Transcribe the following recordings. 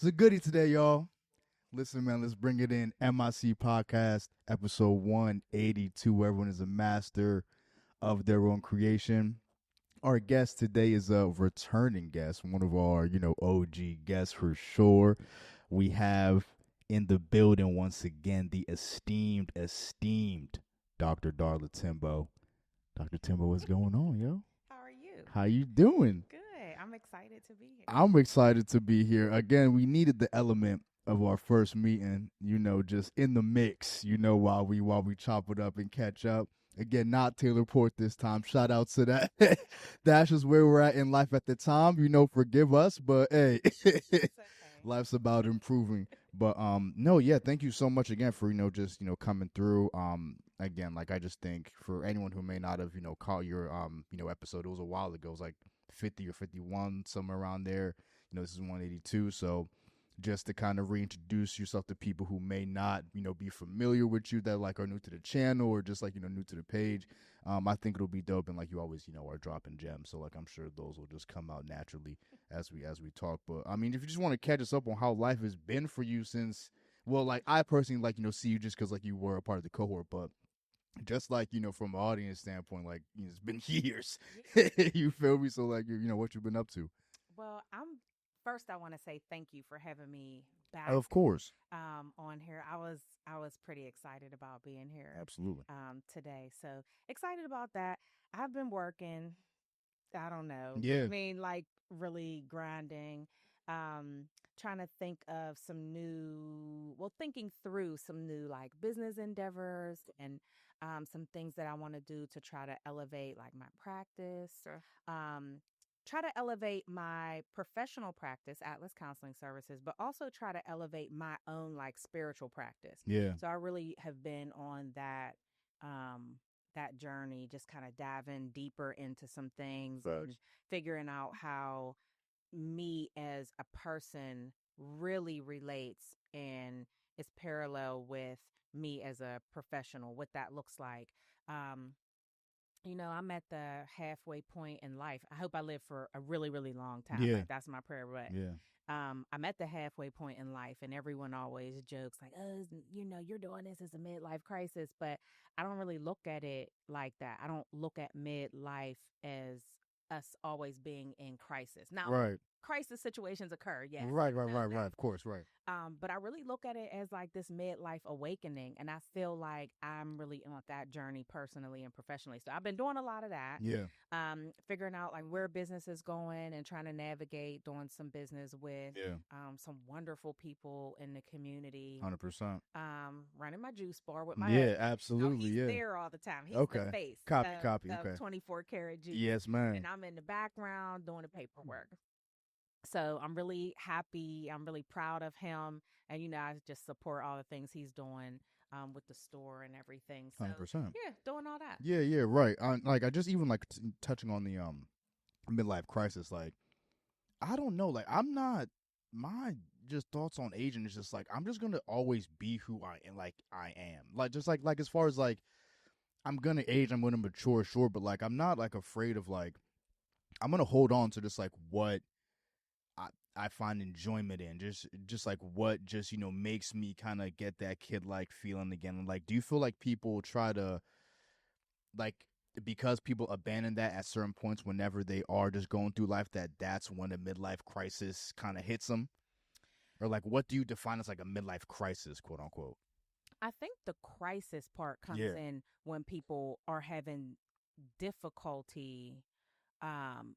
It's a goodie today, y'all. Listen, man, let's bring it in. MIC Podcast, episode 182. Everyone is a master of their own creation. Our guest today is a returning guest, one of our, OG guests for sure. We have in the building once again the esteemed Dr. Darla Timbo. Dr. Timbo, what's going on, yo? How are you? How you doing? Good. I'm excited to be here. I'm excited to be here. Again, we needed the element of our first meeting, just in the mix, while we chop it up and catch up. Again, not Taylor Port this time. Shout out to that. That's just where we're at in life at the time. Forgive us, but hey, It's okay. life's about improving. But no, yeah, thank you so much again for just coming through. Again, like I just think for anyone who may not have caught your episode, it was a while ago. It was like 50 or 51, somewhere around there. This is 182, so just to kind of reintroduce yourself to people who may not be familiar with you, that like are new to the channel or just like new to the page. I think it'll be dope, and like you always are dropping gems, so like I'm sure those will just come out naturally as we talk. But I mean, if you just want to catch us up on how life has been for you since, well, like I personally like see you just because like you were a part of the cohort, but just like from an audience standpoint, like it's been years. You feel me? So like what you've been up to. Well, I want to say thank you for having me back Of course. on here. I was pretty excited about being here Absolutely. today. So excited about that. I've been working. I don't know. Yeah. I mean, like really grinding. Um, Trying to think of thinking through some new like business endeavors and some things that I want to do to try to elevate like my practice. Sure. Try to elevate my professional practice, Atlas Counseling Services, but also try to elevate my own like spiritual practice. Yeah. So I really have been on that journey, just kind of diving deeper into some things and figuring out how me as a person really relates and is parallel with me as a professional, what that looks like. Um, I'm at the halfway point in life. I hope I live for a really, really long time. Yeah. Like that's my prayer. But Yeah. I'm at the halfway point in life, and everyone always jokes like, "Oh, you're doing this as a midlife crisis," but I don't really look at it like that. I don't look at midlife as us always being in crisis. Now, Right. crisis situations occur, yes. Right. Of course, right. But I really look at it as like this midlife awakening, and I feel like I'm really on that journey personally and professionally. So I've been doing a lot of that. Yeah. Figuring out like where business is going and trying to navigate doing some business with Yeah. some wonderful people in the community. 100%. Running my juice bar with my Yeah, husband. absolutely. He's yeah. there all the time. He's Okay. the face Copy. of Okay. 24 karat juice. Yes, man. And I'm in the background doing the paperwork. So I'm really happy. I'm really proud of him. And, I just support all the things he's doing with the store and everything. So, 100%. yeah, doing all that. Yeah, right. Like I just even like touching on the midlife crisis. Like I don't know. Like I'm not. My just thoughts on aging is just like I'm just gonna always be who I am. Like I am. Like just like as far as like I'm gonna age, I'm gonna mature, sure. But like I'm not like afraid of like I'm gonna hold on to just like what I find enjoyment in, just like what just makes me kind of get that kid like feeling again. Like, do you feel like people try to like because people abandon that at certain points whenever they are just going through life, that's when a midlife crisis kind of hits them? Or like what do you define as like a midlife crisis, quote unquote? I think the crisis part comes Yeah. in when people are having difficulty um,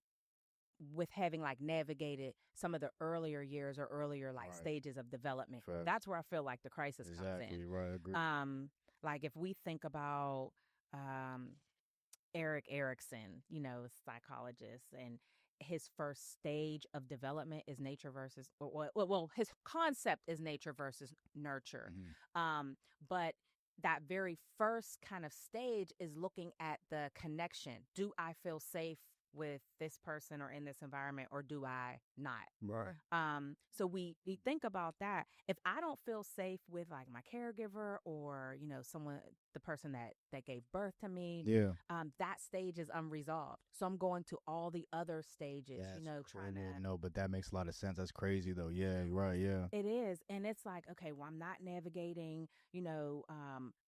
with having like navigated some of the earlier years or earlier like Right. stages of development. Facts. That's where I feel like the crisis comes Exactly. in. Right. I agree. Like if we think about um, Eric Erickson, psychologist, and his first stage of development is nature versus, well, his concept is nature versus nurture. But that very first kind of stage is looking at the connection. Do I feel safe with this person or in this environment, or do I not? Right. So we think about that. If I don't feel safe with like my caregiver, or someone, the person that gave birth to me, Yeah. that stage is unresolved. So I'm going to all the other stages, That's trying cool. to. No, but that makes a lot of sense. That's crazy though. Yeah, you're right. Yeah. It is. And it's like, okay, well, I'm not navigating,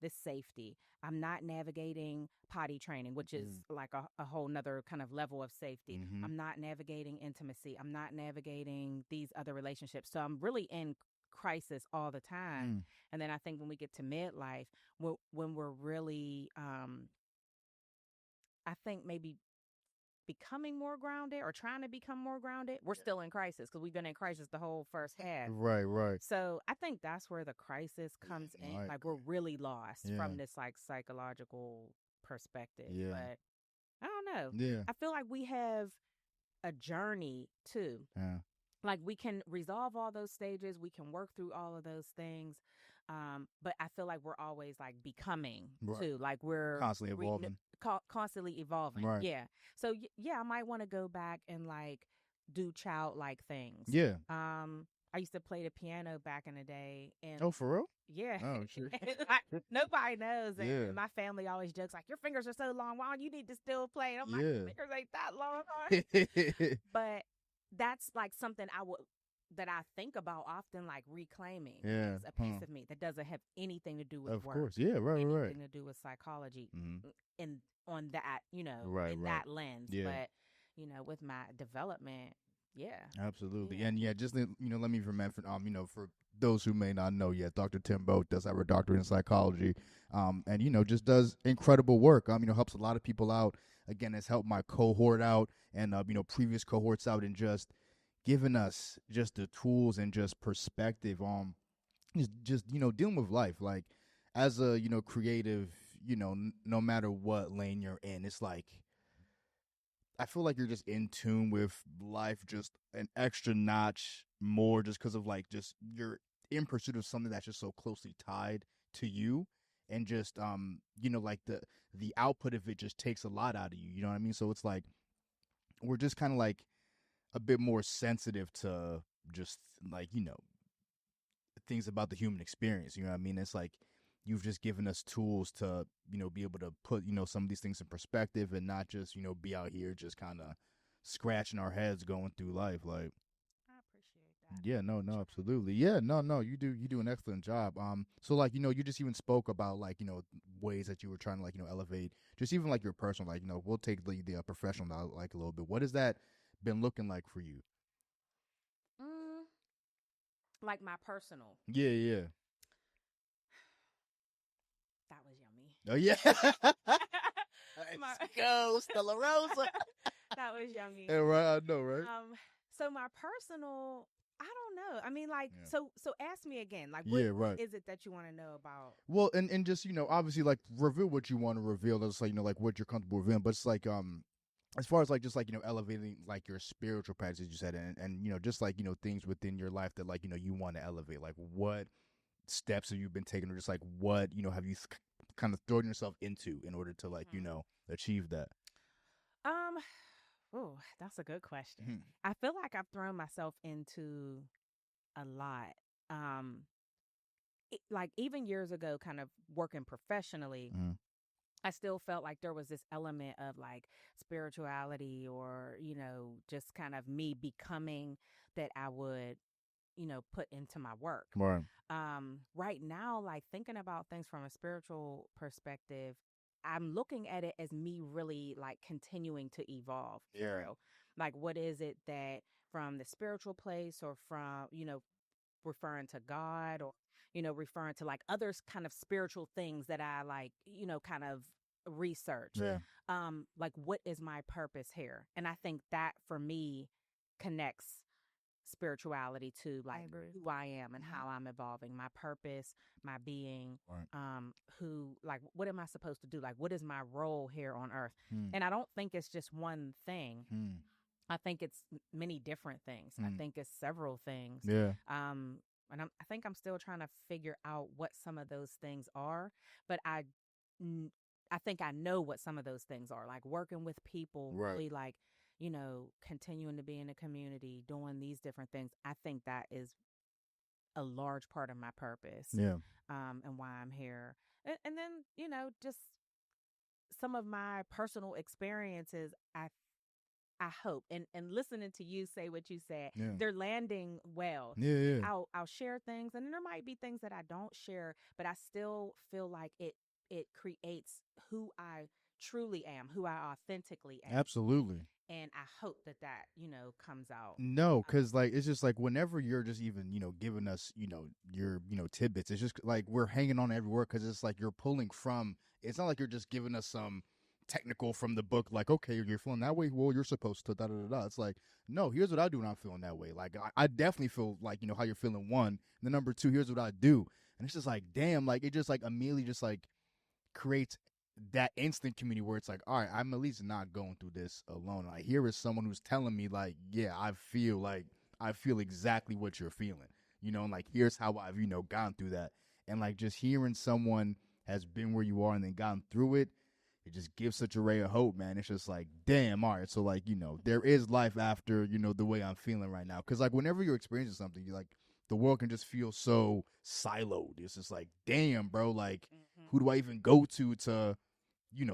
this safety. I'm not navigating potty training, which is like a whole nother kind of level of safety. Mm-hmm. I'm not navigating intimacy. I'm not navigating these other relationships. So I'm really in crisis all the time. Mm. And then I think when we get to midlife, when we're really, I think maybe becoming more grounded or trying to become more grounded, we're still in crisis because we've been in crisis the whole first half. Right, right. So I think that's where the crisis comes Yeah, in. no, I Like, we're agree. really lost Yeah. from this like psychological perspective. Yeah. But I don't know. Yeah. I feel like we have a journey too. Yeah. Like, we can resolve all those stages, we can work through all of those things. But I feel like we're always like becoming Right. too. Like, we're Constantly evolving. constantly evolving. Right. Yeah. So yeah, I might want to go back and like do childlike things. Yeah. I used to play the piano back in the day, and Oh, for real? yeah, Oh, sure. nobody knows. And Yeah. my family always jokes like, "Your fingers are so long. Why don't you need to still play?" And I'm like, Yeah. "Fingers ain't that long." But that's like something that I think about often, like reclaiming Yeah. as a piece of me that doesn't have anything to do with Of work, course. Yeah. Right. Right. anything to do with psychology, Mm-hmm. in on that, Right. in Right. that lens. Yeah. But with my development, yeah, Absolutely. yeah. And yeah, just let me remember, for those who may not know yet, Dr. Timbo does have a doctorate in psychology, and just does incredible work. Helps a lot of people out. Again, has helped my cohort out, and previous cohorts out, and just giving us just the tools and just perspective on just dealing with life, like as a creative, no matter what lane you're in, it's like I feel like you're just in tune with life, just an extra notch more, just because of like just you're in pursuit of something that's just so closely tied to you, and just like the output of it just takes a lot out of you. You know what I mean? So it's like we're just kind of like a bit more sensitive to just like things about the human experience. You know what I mean? It's like you've just given us tools to be able to put some of these things in perspective, and not just be out here just kind of scratching our heads going through life. Like, I appreciate that. yeah, no, I'm no, trying. absolutely. Yeah, no, you do an excellent job. So like you just even spoke about like ways that you were trying to like elevate just even like your personal, like we'll take the professional now like a little bit. What has that been looking like for you? Mm, like my personal. Yeah, yeah. That was yummy. Oh yeah. My, Let's go, Stella Rosa. that was yummy. Yeah, right. I know, right? So my personal, I don't know. I mean, like, Yeah. so ask me again. Like, Yeah, what right. is it that you want to know about? Well, and just obviously like reveal what you want to reveal. That's like like what you're comfortable revealing. But it's like as far as like just like elevating like your spiritual practices, you said, and just like things within your life that like you want to elevate. Like what steps have you been taking, or just like what have you kind of thrown yourself into in order to like achieve that? Um, oh, that's a good question. Mhm. I feel like I've thrown myself into a lot. Um, like even years ago, kind of working professionally, Mhm. I still felt like there was this element of like spirituality, or, just kind of me becoming that I would, put into my work. Right. Right now, like thinking about things from a spiritual perspective, I'm looking at it as me really like continuing to evolve. Yeah. For real. Like, what is it that from the spiritual place, or from, referring to God, or, referring to like others kind of spiritual things that I like, kind of research. Yeah. Like, what is my purpose here? And I think that for me connects spirituality to like who I am and how I'm evolving, my purpose, my being, Right. who, like, what am I supposed to do? Like, what is my role here on earth? Hmm. And I don't think it's just one thing. Hmm. I think it's many different things. I think it's several things. Yeah. And I think I'm still trying to figure out what some of those things are, but I think I know what some of those things are. Like working with people, Right. really like continuing to be in the community, doing these different things, I think that is a large part of my purpose, Yeah. and why I'm here. And then, just some of my personal experiences, I hope, and listening to you say what you said, Yeah. they're landing well. Yeah. And Yeah. I'll share things, and there might be things that I don't share, but I still feel like it creates who I truly am, who I authentically am. Absolutely. And I hope that comes out. No, because like it's just like whenever you're just even giving us your tidbits, it's just like we're hanging on every word because it's like you're pulling from. It's not like you're just giving us some technical from the book. Like, okay, you're feeling that way. Well, you're supposed to da da da da. It's like, no, here's what I do when I'm feeling that way. Like, I definitely feel like how you're feeling. One, and then number two, here's what I do, and it's just like, damn, like it just like immediately just like creates that instant community where it's like, all right, I'm at least not going through this alone. Like here is someone who's telling me like, yeah, I feel exactly what you're feeling, and like here's how I've gone through that, and like just hearing someone has been where you are and then gotten through it, it just gives such a ray of hope, man. It's just like, damn, all right, so like there is life after the way I'm feeling right now, because like whenever you're experiencing something, you like the world can just feel so siloed. It's just like, damn, bro, like who do I even go to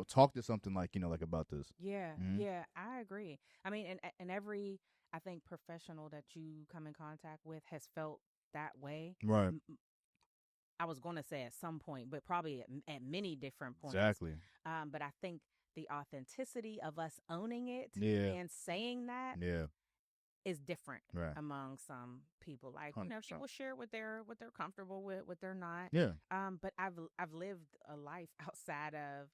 talk to something like, like about this? Yeah, Mm-hmm. yeah, I agree. I mean, and every, I think, professional that you come in contact with has felt that way. Right. I was going to say at some point, but probably at many different points. Exactly. But I think the authenticity of us owning it Yeah. and saying that Yeah. is different Right. among some people. Like, 100%. people share what they're comfortable with, what they're not. Yeah. But I've lived a life outside of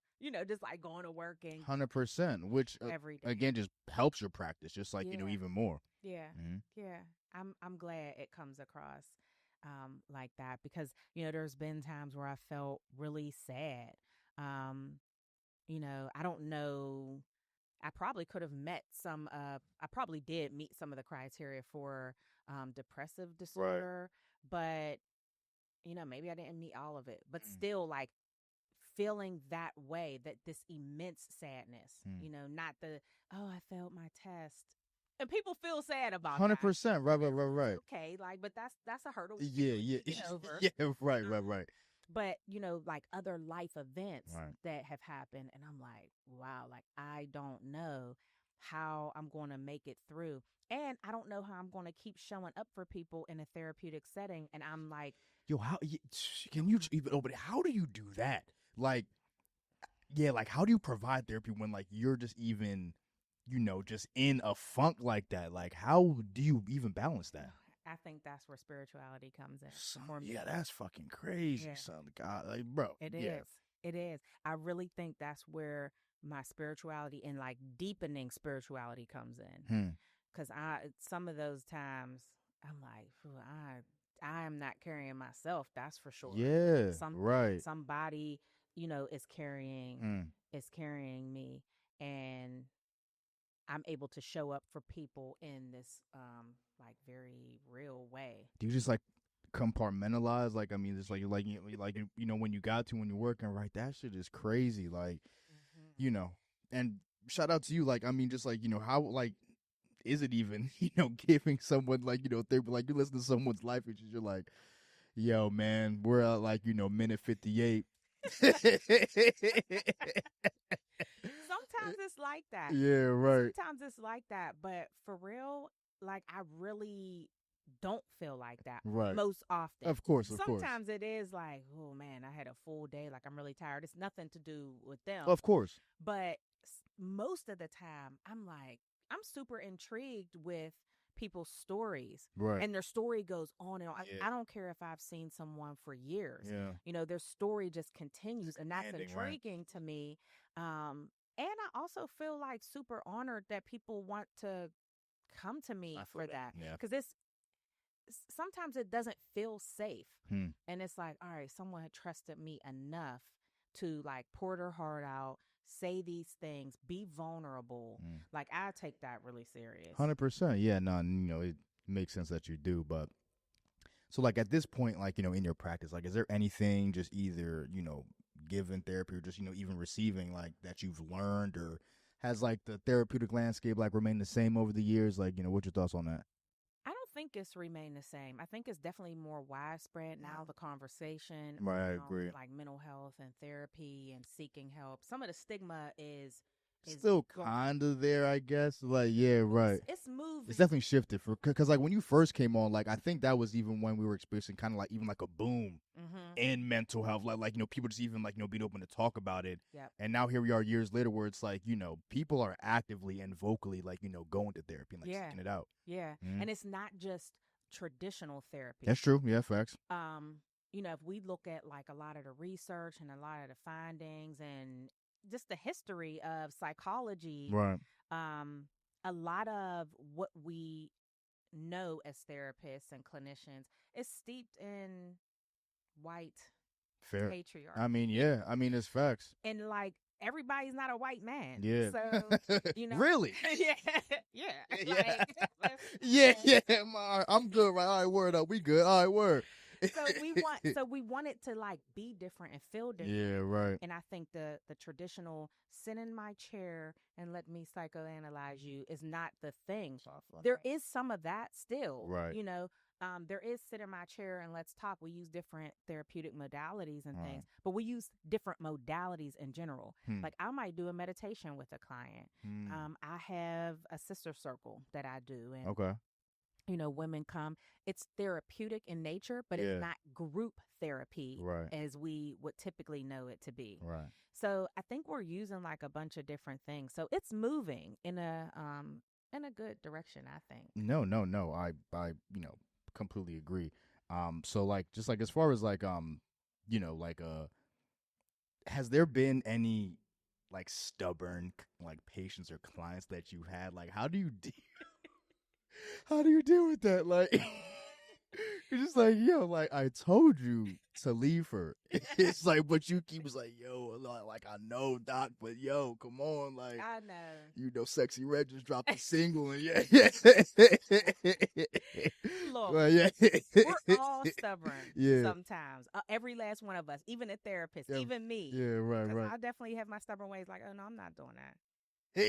just like going to work and 100%, which every day. again just helps your practice, just like Yeah, even more. yeah, Mm-hmm. yeah. I'm glad it comes across like that, because there's been times where I felt really sad. Um, I don't know. I probably could have met some. I probably did meet some of the criteria for depressive Right. disorder, but maybe I didn't meet all of it. But Mm. still, like, feeling that way, that this immense sadness. Mm. Not the, oh, I failed my test, and people feel sad about that. 100%. Right. Right. Right. Right. Okay, like, but that's a hurdle Yeah. you Yeah. can get over. Yeah. Right. Right. Right. But like other life events Right. that have happened, and I'm like, wow, like I don't know how I'm going to make it through, and I don't know how I'm going to keep showing up for people in a therapeutic setting. And I'm like, Yo, how can you even open it? How do you do that? Like, yeah, like how do you provide therapy when like you're just even, just in a funk like that? Like, how do you even balance that? I think that's where spirituality comes in Son, for me. yeah, that's fucking crazy, Yeah, son. God, like, bro, it yeah. is. It is. I really think that's where my spirituality and like deepening spirituality comes in. Hmm. Because some of those times I'm like, I am not carrying myself, that's for sure. Yeah, Something, right. somebody, is carrying Mm. me, and I'm able to show up for people in this like very real way. Do you just like compartmentalize? Like, I mean, it's when you got to when you're working, right? That shit is crazy. Like, Hmm. you know, and shout out to you. Like, I mean, just like how like is it even giving someone like they like you listen to someone's life and you're like, yo, man, we're at like minute 58. Sometimes it's like that. Yeah, right, Sometimes it's like that, but for real, like I really don't feel like that right. most often. Of course, of course, Sometimes it is like, oh man, I had a full day, like I'm really tired. It's nothing to do with them. of course. But most of the time, I'm like, I'm super intrigued with people's stories, Right. and their story goes on and on. Yeah. I don't care if I've seen someone for years. Yeah. Their story just continues, and that's Demanding, right. intriguing to me. And I also feel like super honored that people want to come to me I feel for that. that, Yeah. because sometimes it doesn't feel safe. Hmm. And it's like, all right, someone had trusted me enough to like pour their heart out, say these things, be vulnerable. Hmm. Like, I take that really serious. 100%. Yeah, no, it makes sense that you do, but so like at this point, like in your practice, like is there anything just either given therapy or just even receiving like that you've learned or has like the therapeutic landscape like remained the same over the years? Like, what's your thoughts on that? I don't think it's remained the same. I think it's definitely more widespread now, the conversation Right, I around agree. like mental health and therapy and seeking help. Some of the stigma is Still go- kind of there, I guess. Like, yeah, right. it's It's moving. definitely shifted for because like when you first came on, like I think that was even when we were experiencing kind of like even like a boom Mhm. in mental health, like people just even like being open to talk about it. Yep. And now here we are years later, where it's like people are actively and vocally like going to therapy and like Yeah. seeking it out. Yeah. Mhm. And it's not just traditional therapy. That's true. Yeah, facts. Um, if we look at like a lot of the research and a lot of the findings and just the history of psychology, Right. um, a lot of what we know as therapists and clinicians is steeped in white Fair. I mean, patriarchy. yeah. I mean, it's facts. And like everybody's not a white man. Yeah. So, Really? yeah, yeah. Yeah. Like, Yeah, yeah. I'm good, right? All right, word up. We good. All right, word. so we want it to like be different and feel different. Yeah, right. And I think the traditional sit in my chair and let me psychoanalyze you is not the thing. There is some of that still. Right. There is sit in my chair and let's talk. We use different therapeutic modalities and Right. things, but we use different modalities in general. Hmm. Like I might do a meditation with a client. I have a sister circle that I do, and Okay. women come. It's therapeutic in nature, but Yeah. it's not group therapy Right. as we would typically know it to be. Right. So I think we're using like a bunch of different things. So it's moving in a good direction, I think. No, no, no. I completely agree. So like just like as far as like like has there been any like stubborn like patients or clients that you had? Like how do you deal how do you deal with that? Like you're just like, yo, like I told you to leave her. It's like, but you keep like, yo, like I know, doc, but yo, come on, like I know. Sexy Red just dropped a single, and yeah, yeah. Look, Well, yeah, we're all stubborn yeah, sometimes. Every last one of us, even a therapist, yeah, even me. yeah, right, 'Cause right. I definitely have my stubborn ways. Like, oh no, I'm not doing that.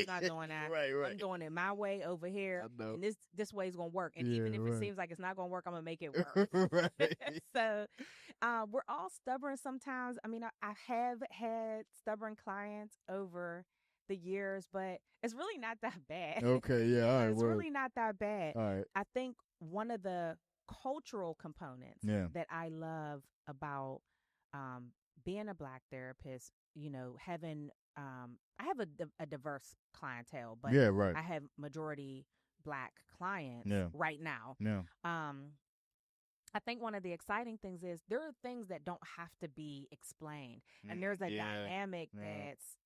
Not doing that. Right, I'm doing it my way over here, I know. and this way is gonna work. And Yeah, even if it right. seems like it's not gonna work, I'm gonna make it work. Right. So, we're all stubborn sometimes. I mean, I have had stubborn clients over the years, but it's really not that bad. Okay, yeah, all right, It's word. really not that bad. All right. I think one of the cultural components Yeah. that I love about um, being a Black therapist, having I have a diverse clientele, but Yeah, right. I have majority Black clients Yeah. right now. Yeah. I think one of the exciting things is there are things that don't have to be explained, and there's a Yeah. dynamic Yeah. that's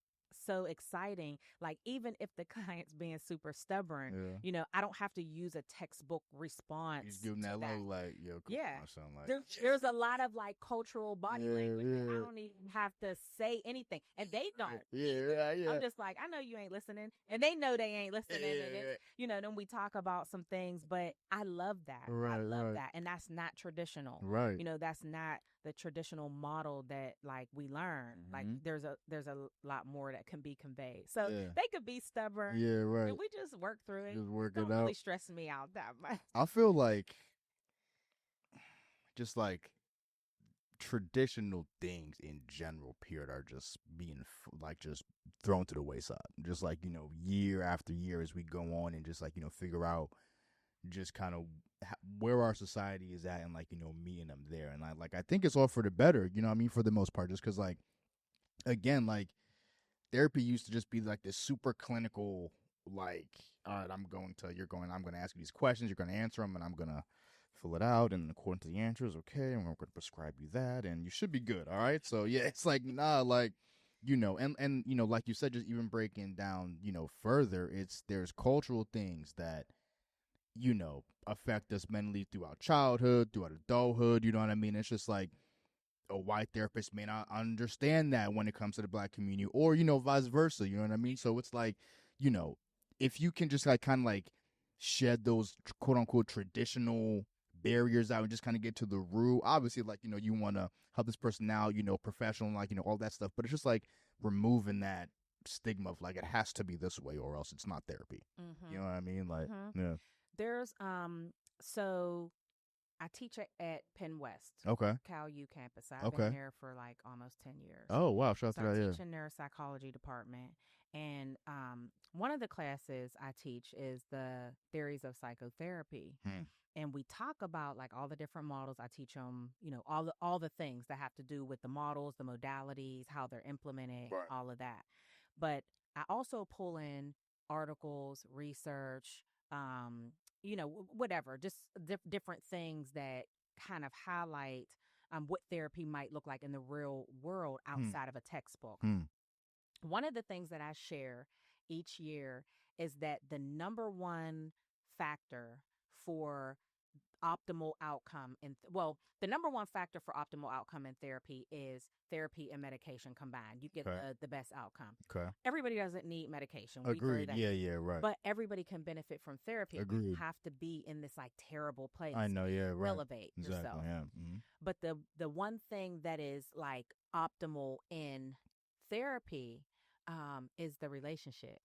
so exciting. Like even if the client's being super stubborn, Yeah. I don't have to use a textbook response. You just give them that low, like, yo, come Yeah. on, son, like, There's a lot of like cultural body Yeah, language that yeah. I don't even have to say anything, and they don't. yeah, yeah. I'm just like, I know you ain't listening, and they know they ain't listening. And Yeah. then we talk about some things, but I love that. I Right, love right. that, and that's not traditional. Right. That's not the traditional model that like we learn. Like Mhm. there's a lot more that can be conveyed. So Yeah. they could be stubborn, Yeah, right. and we just work through it. Just work Don't it really out. stress me out that much. I feel like just like traditional things in general period are just being like just thrown to the wayside, just like year after year as we go on and just like figure out just kind of where our society is at and like meeting them there. And I think it's all for the better, what I mean, for the most part, just because like again, like therapy used to just be like this super clinical, like, all right, I'm going to ask you these questions, you're going to answer them, and I'm going to fill it out, and according to the answers, okay, I'm going to prescribe you that, and you should be good, all right? So, yeah, it's like, nah, like, and like you said, just even breaking down, further, there's cultural things that, affect us mentally throughout childhood, throughout adulthood, you know what I mean? It's just like, a white therapist may not understand that when it comes to the Black community, or vice versa, you know what I mean? So it's like, if you can just like kind of like shed those quote unquote traditional barriers out and just kind of get to the root. Obviously, like you want to help this person out, professional, like all that stuff, but it's just like removing that stigma of like it has to be this way or else it's not therapy. You know what I mean? Like, yeah. There's so I teach at Penn West, Okay. Cal U campus. I've been Okay. there for like almost 10 years. Oh wow, shout out So to I that. teach Yeah. in their psychology department. And one of the classes I teach is the theories of psychotherapy. And we talk about like all the different models. I teach them, all the things that have to do with the models, the modalities, how they're implemented, Right. all of that. But I also pull in articles, research, whatever, just different things that kind of highlight what therapy might look like in the real world outside of a textbook. One of the things that I share each year is that the number one factor for optimal outcome the number one factor for optimal outcome in therapy is therapy and medication combined. You get the best outcome. Okay. Everybody doesn't need medication. Agreed. Yeah, right. But everybody can benefit from therapy. Agreed. You have to be in this like terrible place. I know, yeah, right. Elevate yourself. Yeah. But the one thing that is like optimal in therapy is the relationship,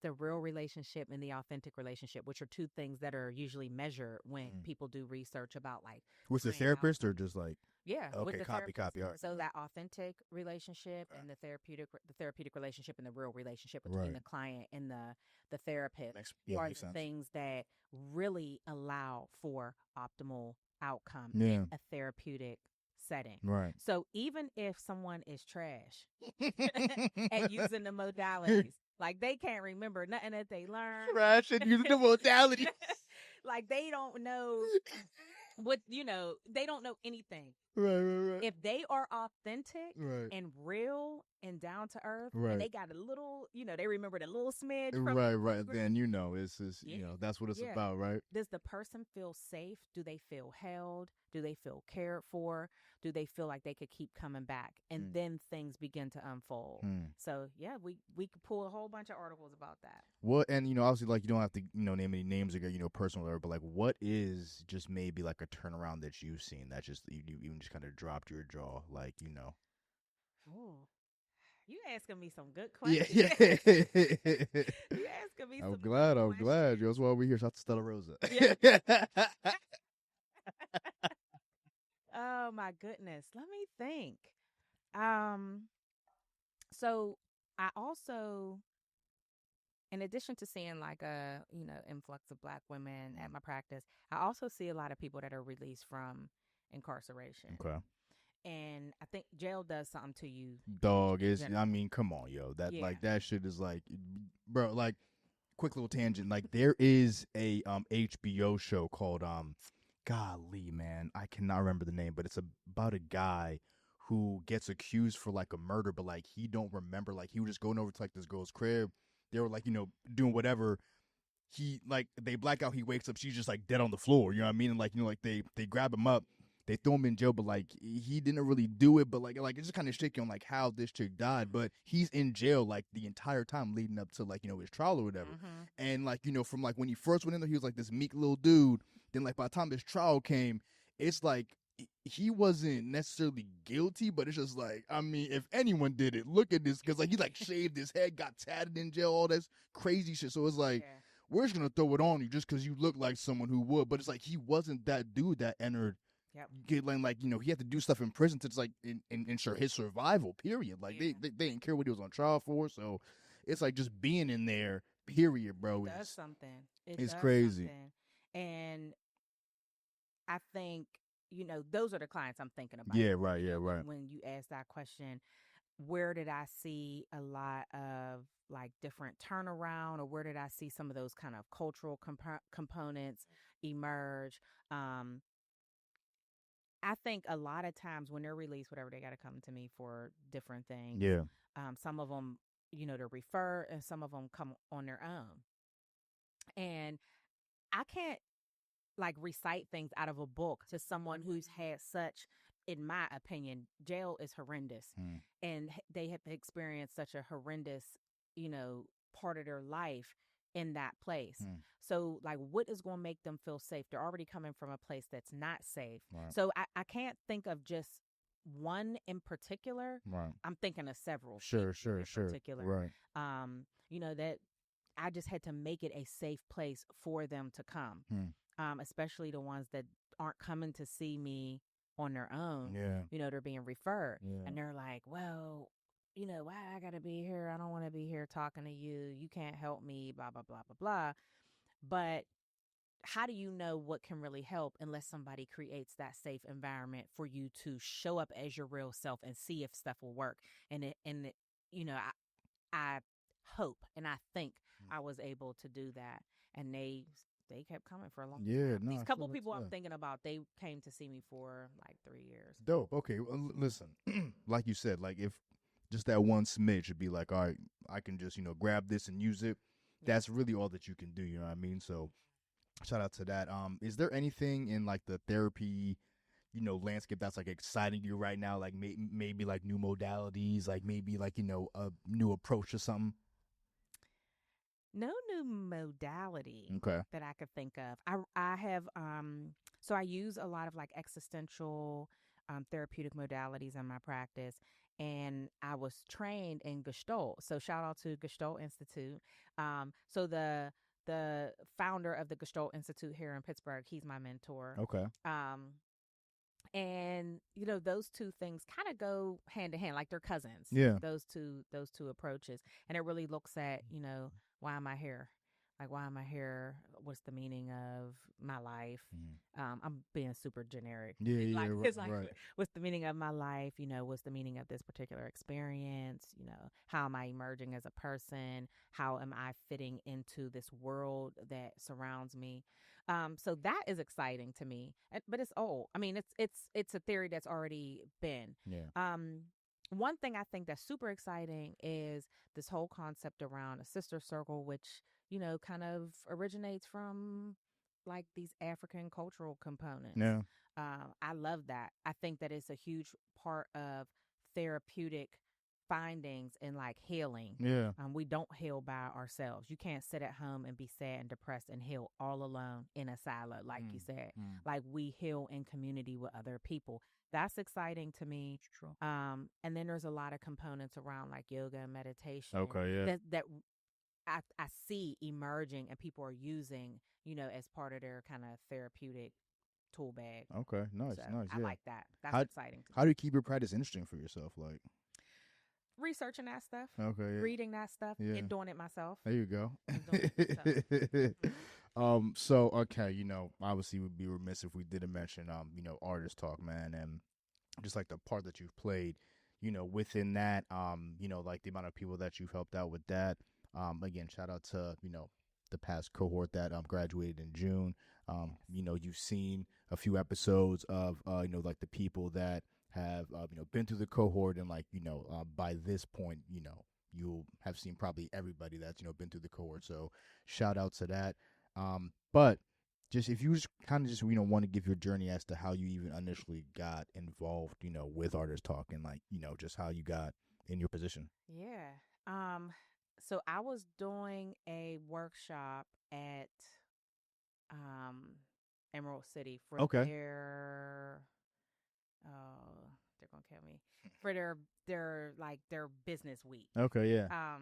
the real relationship and the authentic relationship, which are two things that are usually measured when people do research about like with the therapist or just like okay, with the copy. All right. So that authentic relationship and the therapeutic relationship and the real relationship between the client and the therapist are the things that really allow for optimal outcome in a therapeutic setting. Right. So even if someone is trash at using the modalities, like they can't remember nothing that they learned. Trash at using the modalities. Like they don't know they don't know anything. Right. If they are authentic and real and down to earth, and they got a little, they remember the little smidge from right. Then it's that's what it's about, right? Does the person feel safe? Do they feel held? Do they feel cared for? Do they feel like they could keep coming back? And then things begin to unfold. So we could pull a whole bunch of articles about that. What and obviously like you don't have to name any names or get personal, but like what is just maybe like a turnaround that you've seen that just you even just kind of dropped your jaw, like Ooh. You asking me some good questions. Yeah. You asking me I'm some glad. good I'm questions. glad. That's why we're here. Shout out to Stella Rosa. Oh my goodness. Let me think. So I also, in addition to seeing like a influx of Black women at my practice, I also see a lot of people that are released from incarceration. Okay. And I think jail does something to you. Dog is. I mean, come on, yo. That like that shit is like, bro. Like, quick little tangent. Like, there is a HBO show called golly, man, I cannot remember the name, but it's about a guy who gets accused for like a murder, but like he don't remember. Like he was just going over to like this girl's crib. They were like doing whatever. He like they black out. He wakes up. She's just like dead on the floor. You know what I mean? And like like they grab him up. They throw him in jail, but like he didn't really do it. But like it's just kind of shaky on like how this chick died. But he's in jail like the entire time leading up to like his trial or whatever. And like from like when he first went in there, he was like this meek little dude. Then like by the time his trial came, it's like he wasn't necessarily guilty, but it's just like, I mean, if anyone did it, look at this, because like he like shaved his head, got tatted in jail, all this crazy shit. So it's like we're just gonna throw it on you just because you look like someone who would. But it's like he wasn't that dude that entered. Get like he had to do stuff in prison to just like ensure his survival. Period. Like they didn't care what he was on trial for. So it's like just being in there. Period, bro. It does something. It's crazy. Something. And I think those are the clients I'm thinking about. Yeah, right. Yeah, right. When you ask that question, where did I see a lot of like different turnaround, or where did I see some of those kind of cultural components emerge? I think a lot of times when they're released, whatever, they got to come to me for different things. Yeah. Some of them, to refer, and some of them come on their own. And I can't like recite things out of a book to someone who's had such, in my opinion, jail is horrendous. And they have experienced such a horrendous, part of their life in that place. So like what is going to make them feel safe? They're already coming from a place that's not safe. Right. So I can't think of just one in particular. Right. I'm thinking of several Sure, people sure, in sure. particular. Right. That I just had to make it a safe place for them to come, Hmm. especially the ones that aren't coming to see me on their own. Yeah. They're being referred, Yeah. and they're like, well, why I gotta be here? I don't want to be here talking to you. You can't help me, blah, blah, blah, blah, blah. But how do you know what can really help unless somebody creates that safe environment for you to show up as your real self and see if stuff will work? And you know, I hope and I think I was able to do that, and they kept coming for a long Yeah. time. No, These I feel couple that's people I'm yeah. thinking about, they came to see me for like 3 years. Dope. Okay. Well, listen, like you said, like if just that one smidge should be like, all right, I can just grab this and use it. Yeah. That's really all that you can do. You know what I mean? So shout out to that. Is there anything in like the therapy, landscape that's like exciting you right now? Like maybe like new modalities, like maybe like a new approach or something. No new modality Okay. that I could think of. I have so I use a lot of like existential therapeutic modalities in my practice, and I was trained in Gestalt. So shout out to Gestalt Institute. So the founder of the Gestalt Institute here in Pittsburgh, he's my mentor. Okay. And those two things kind of go hand in hand, like they're cousins. Yeah. Those two approaches, and it really looks at why am I here, like why am I here, what's the meaning of my life. I'm being super generic. Yeah. Yeah. Like Right. it's like Right. what's the meaning of my life, what's the meaning of this particular experience, how am I emerging as a person, how am I fitting into this world that surrounds me. So that is exciting to me, but it's old. I mean, it's a theory that's already been. Yeah. One thing I think that's super exciting is this whole concept around a sister circle, which kind of originates from like these African cultural components. Yeah. I love that. I think that it's a huge part of therapeutic findings and like healing. Yeah. We don't heal by ourselves. You can't sit at home and be sad and depressed and heal all alone in a silo, like you said. Like we heal in community with other people. That's exciting to me. True. And then there's a lot of components around like yoga and meditation Okay. Yeah. that I see emerging and people are using, as part of their kind of therapeutic tool bag. Okay. Nice. So Nice. I Yeah. like that. That's How exciting to how me. do you keep your practice interesting for yourself? Like. Researching that stuff, Okay. Yeah. reading that stuff, Yeah. and doing it myself. There you go. And doing it myself. So okay, obviously we'd be remiss if we didn't mention artist talk, man, and just like the part that you've played, within that, like the amount of people that you've helped out with that. Again, shout out to, the past cohort that graduated in June. You've seen a few episodes of like the people that have been through the cohort, and like by this point, you'll have seen probably everybody that's been through the cohort. So shout out to that. But just if you just kind of just want to give your journey as to how you even initially got involved, with Artist Talk, and like just how you got in your position. Yeah. So I was doing a workshop at Emerald City for Okay. their oh, they're gonna kill me, for their business week. Okay. Yeah.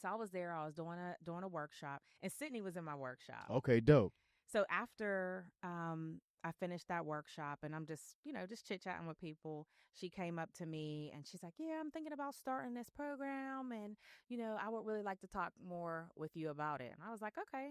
So I was there. I was doing a workshop, and Sydney was in my workshop. Okay. Dope. So after I finished that workshop, and I'm just just chit chatting with people, she came up to me and she's like, "Yeah, I'm thinking about starting this program, and I would really like to talk more with you about it." And I was like, "Okay,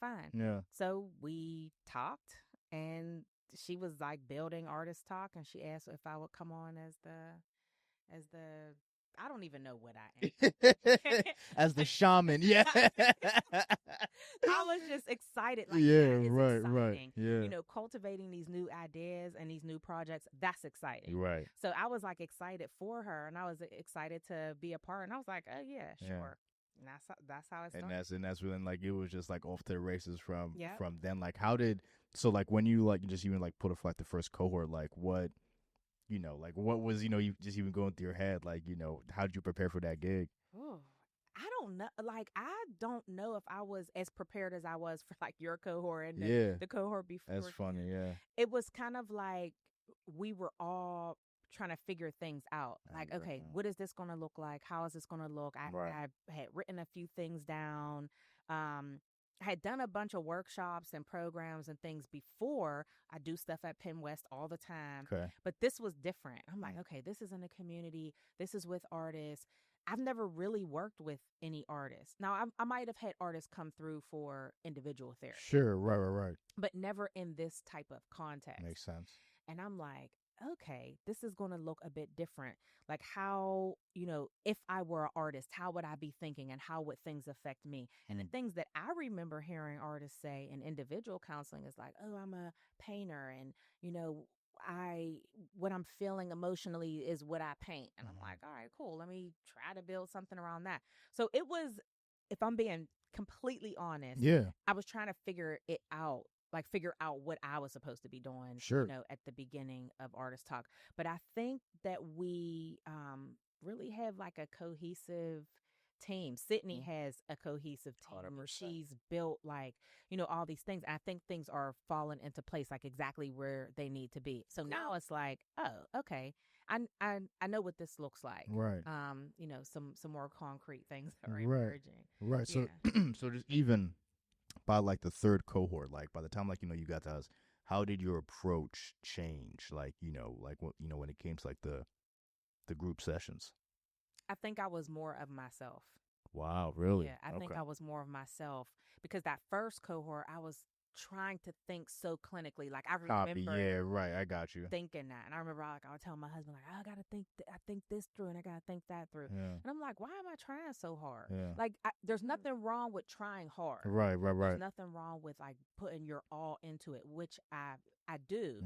fine." Yeah. So we talked, and she was like building Artist Talk, and she asked if I would come on as the I don't even know what I am. As the shaman, yeah. I was just excited. Like, Yeah, that is right, exciting. yeah. Cultivating these new ideas and these new projects, that's exciting. Right. So I was like excited for her, and I was excited to be a part. And I was like, oh yeah, Yeah. sure. And that's how it started. And that's when like it was just like off to the races Yep. from then. Like how did so like when you like just even like put up for like the first cohort, like what like what was you just even going through your head, like how did you prepare for that gig? Ooh, I don't know. Like, I don't know if I was as prepared as I was for like your cohort and Yeah, the cohort before. that's funny. Yeah. It was kind of like we were all trying to figure things out. Like, okay, what is this going to look like? How is this going to look? I had written a few things down. I had done a bunch of workshops and programs and things before. I do stuff at Penn West all the time. Okay. But this was different. I'm like, okay, this is in a community. This is with artists. I've never really worked with any artists. Now, I might have had artists come through for individual therapy. Sure, right. But never in this type of context. Makes sense. And I'm like, okay, this is going to look a bit different. Like how, if I were an artist, how would I be thinking and how would things affect me? And the things that I remember hearing artists say in individual counseling is like, oh, I'm a painter and, what I'm feeling emotionally is what I paint. And I'm like, all right, cool. Let me try to build something around that. So it was, if I'm being completely honest, I was trying to figure it out. Like figure out what I was supposed to be doing, at the beginning of Artist Talk. But I think that we really have like a cohesive team. Sydney has a cohesive team. 100%. She's built like, all these things. I think things are falling into place like exactly where they need to be. So now it's like, oh, okay. I know what this looks like. Right. Some more concrete things are emerging. Right. So so just even by like the third cohort, like by the time like you got to us, how did your approach change? Like like what when it came to like the group sessions. I think I was more of myself. Wow, really? Yeah, I think I was more of myself because that first cohort I was trying to think so clinically. Like I remember, I got you thinking that, and I remember I would tell my husband like, I gotta think this through, and I gotta think that through, and I'm like, why am I trying so hard? Like there's nothing wrong with trying hard. Right. There's nothing wrong with like putting your all into it, which I do,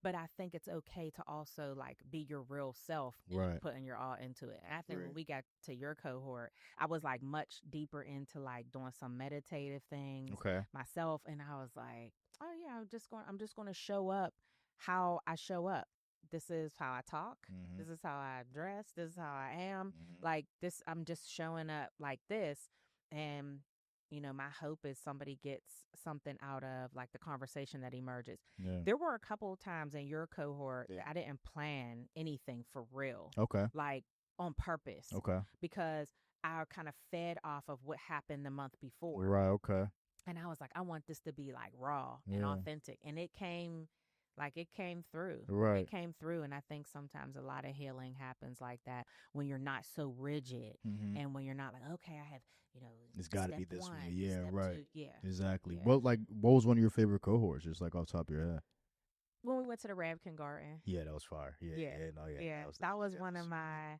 but I think it's okay to also like be your real self, putting your all into it. And I think when we got to your cohort, I was like much deeper into like doing some meditative things myself, and I was like, oh yeah, I'm just going to show up how I show up. This is how I talk. This is how I dress. This is how I am. Like this, I'm just showing up like this, and my hope is somebody gets something out of like the conversation that emerges. There were a couple of times in your cohort that I didn't plan anything for real. Like on purpose. Because I kind of fed off of what happened the month before. Right. And I was like, I want this to be like raw and authentic. And it came through. It came through. And I think sometimes a lot of healing happens like that when you're not so rigid and when you're not like, okay, I have, it's got to be this way. Yeah, right. 2. Yeah. Exactly. Yeah. What was one of your favorite cohorts, just like off the top of your head? When we went to the Rabkin Garden. Yeah, that was fire. Yeah. That was one of my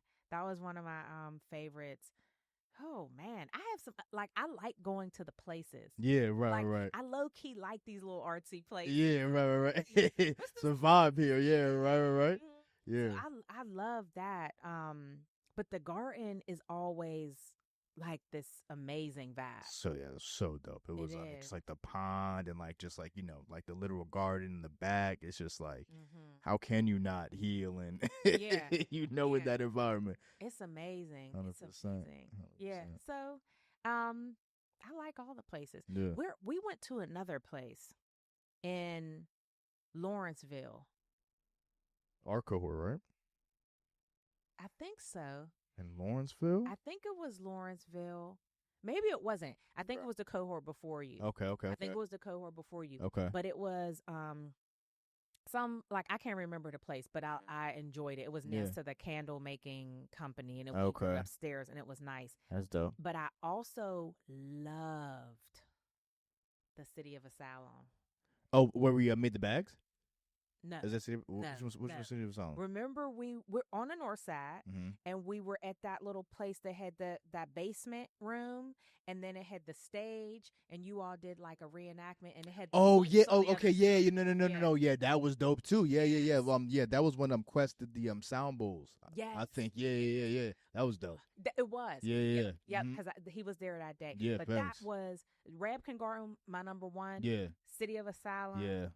favorites. Oh man, I have some like I like going to the places. Yeah, right. I low key like these little artsy places. Yeah, right. It's a vibe here. Yeah, right. Yeah, so I love that. But the garden is always like this amazing vibe. So yeah, it was so dope. It was just like the pond and like just like like the literal garden in the back. It's just like how can you not heal and in that environment? It's amazing. 100%. It's amazing. 100%. Yeah. So I like all the places. Yeah. We went to another place in Lawrenceville. Our cohort, right? I think so. In Lawrenceville? I think it was Lawrenceville. Maybe it wasn't. I think it was the cohort before you. Okay. I think it was the cohort before you. Okay. But it was some like I can't remember the place, but I enjoyed it. It was next to the candle making company, and it was upstairs, and it was nice. That's dope. But I also loved the City of Asylum. Oh, where we made the bags? No. Is that city? Which city was on? Remember, we're on the north side, and we were at that little place that had that basement room, and then it had the stage, and you all did like a reenactment, and it had. Okay. Yeah. No. Yeah, that was dope too. Yeah. That was when Quest did the sound bowls. Yeah. I think. Yeah. That was dope. It was. Yeah. Yeah, because he was there that day. Yeah, but that was Rabkin Garden, my number one. Yeah. City of Asylum. Yeah.